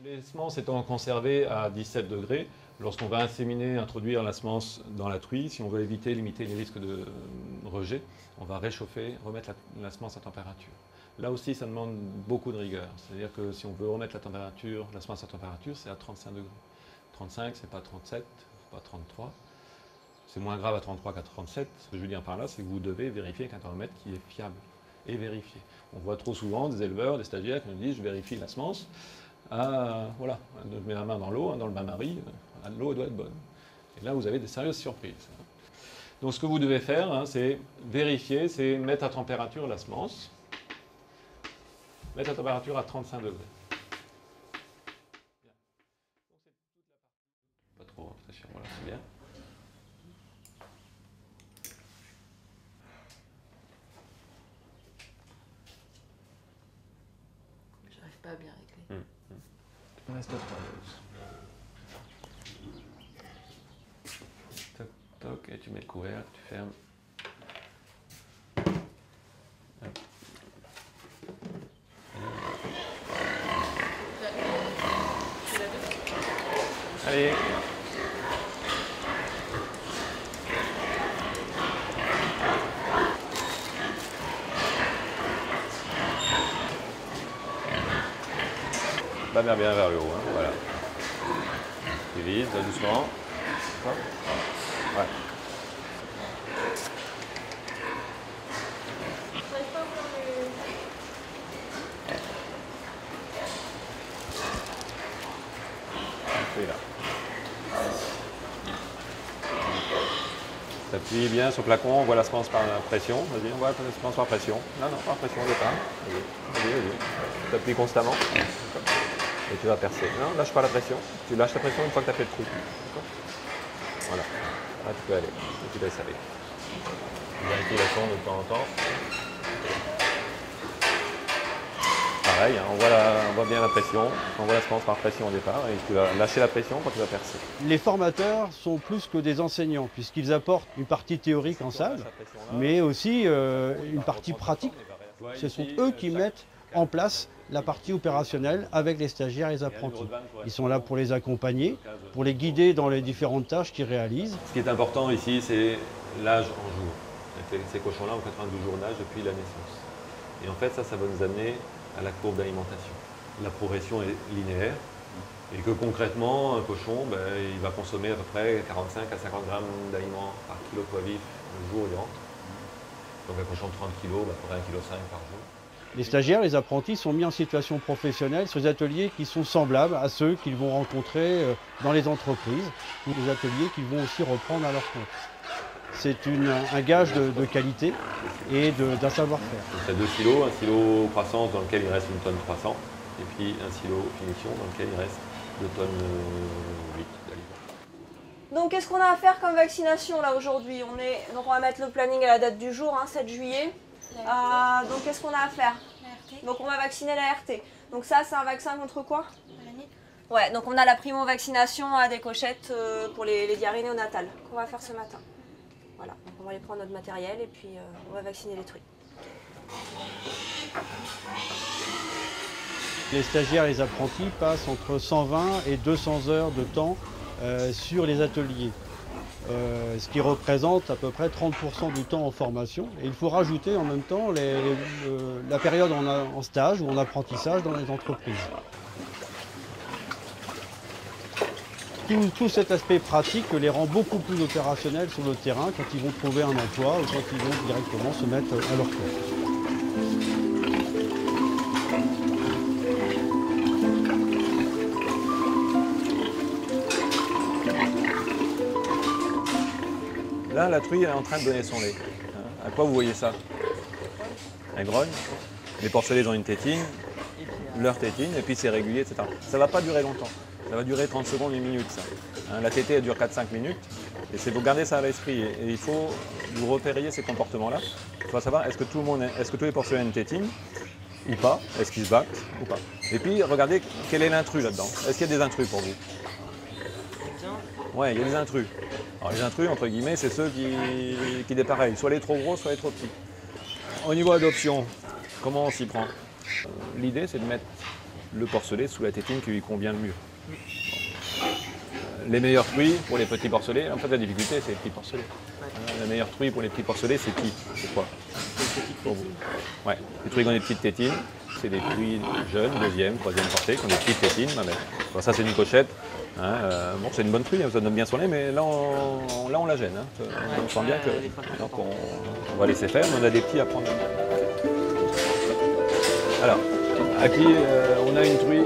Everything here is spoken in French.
Les semences étant conservées à 17 degrés, lorsqu'on va inséminer, introduire la semence dans la truie, si on veut limiter les risques de rejet, on va réchauffer, remettre la semence à température. Là aussi, ça demande beaucoup de rigueur. C'est-à-dire que si on veut remettre la semence à température, c'est à 35 degrés. 35, c'est pas 37, c'est pas 33. C'est moins grave à 33 qu'à 37. Ce que je veux dire par là, c'est que vous devez vérifier qu'un thermomètre qui est fiable et vérifié. On voit trop souvent des éleveurs, des stagiaires qui nous disent « je vérifie la semence ». Ah, voilà, je mets la main dans l'eau, dans le bain-marie, l'eau doit être bonne. Et là, vous avez des sérieuses surprises. Donc ce que vous devez faire, c'est vérifier, c'est mettre à température la semence. Mettre à température à 35 degrés. Pas trop, c'est sûr, voilà, c'est bien. J'arrive pas à bien régler. Reste pas. Toc, toc, et tu mets le couvercle, tu fermes. Hop. Allez. Pas bien vers le haut, voilà. Tu vises, doucement. Ouais. Là. T'appuies bien sur le flacon, on voit la semence par pression. Vas-y, on voit la semence par pression. Non, par pression au départ. Vas-y. T'appuies constamment. Et tu vas percer. Non, lâche pas la pression. Tu lâches la pression une fois que tu as fait le trou. Voilà. Là, tu peux aller. Et tu laisses aller. Tu vérifies la sonde de temps en temps. Pareil, on voit bien la pression, on voit la semence par pression au départ et tu vas lâcher la pression quand tu vas percer. Les formateurs sont plus que des enseignants puisqu'ils apportent une partie théorique en stage, mais aussi une partie pratique. Ce sont eux qui mettent en place la partie opérationnelle avec les stagiaires et les apprentis. Ils sont là pour les accompagner, pour les guider dans les différentes tâches qu'ils réalisent. Ce qui est important ici, c'est l'âge en jour. Ces cochons-là ont 92 jours d'âge depuis la naissance. Et en fait, ça va nous amener à la courbe d'alimentation. La progression est linéaire et que concrètement, un cochon, il va consommer à peu près 45 à 50 grammes d'aliments par kilo de poids vif le jour où il rentre. Donc un cochon de 30 kg, à peu près 1,5 kg par jour. Les stagiaires, les apprentis sont mis en situation professionnelle sur des ateliers qui sont semblables à ceux qu'ils vont rencontrer dans les entreprises ou des ateliers qu'ils vont aussi reprendre à leur compte. C'est un gage de qualité et d'un savoir-faire. Il y a 2 silos, un silo croissance dans lequel il reste 1 tonne 300 et puis un silo finition dans lequel il reste 2 tonnes 8 d'aliments. Donc qu'est-ce qu'on a à faire comme vaccination là aujourd'hui? Donc on va mettre le planning à la date du jour, 7 juillet. Donc qu'est-ce qu'on a à faire? Donc on va vacciner la RT. Donc ça c'est un vaccin contre quoi? Ouais, donc on a la primo-vaccination à des cochettes pour les diarrhées néonatales qu'on va faire ce matin. Voilà, donc on va aller prendre notre matériel et puis on va vacciner les truies. Les stagiaires et les apprentis passent entre 120 et 200 heures de temps sur les ateliers, ce qui représente à peu près 30% du temps en formation. Et il faut rajouter en même temps la période en stage ou en apprentissage dans les entreprises. Tout cet aspect pratique les rend beaucoup plus opérationnels sur le terrain quand ils vont trouver un emploi ou quand ils vont directement se mettre à leur compte. Là, la truie est en train de donner son lait. À quoi vous voyez ça? Elle grogne. Les porcelets ont une tétine, leur tétine, et puis c'est régulier, etc. Ça ne va pas durer longtemps. Ça va durer 30 secondes, 1 minute, ça. La tétée, elle dure 4-5 minutes. Et c'est vous garder ça à l'esprit. Et il faut vous repériez ces comportements-là. Il faut savoir, est-ce que tous les porcelets ont une tétine ou pas? Est-ce qu'ils se battent ou pas? Et puis, regardez quel est l'intrus là-dedans. Est-ce qu'il y a des intrus pour vous? Oui, il y a des intrus. Alors les intrus, entre guillemets, c'est ceux qui dépareillent. Soit les trop gros, soit les trop petits. Au niveau adoption, comment on s'y prend? L'idée, c'est de mettre le porcelet sous la tétine qui lui convient le mieux. Les meilleurs truies pour les petits porcelets, en fait la difficulté c'est les petits porcelets. La meilleure truie pour les petits porcelets c'est qui? C'est quoi pour vous? Ouais. Les truies qui ont des petites tétines, c'est des truies jeunes, deuxième, troisième portée, qui ont des petites tétines. Bon, ça c'est une cochette. Hein, bon, c'est une bonne truie, ça donne bien son lait, mais là on la gêne. Hein. On sent bien que. Donc on va laisser faire, mais on a des petits à prendre. Alors, à qui on a une truie